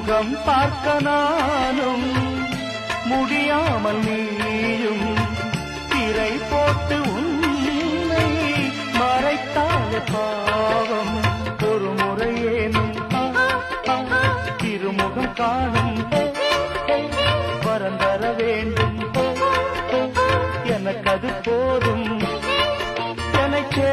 முகம் பார்க்க நானும் முடியாமல் நீயும் திரை போட்டு உன்னை மறைத்தாய பாவம் ஒரு முறையேனும் திருமுகம் காணும் வரந்தர வேண்டும் எனக்கது போதும் எனக்கே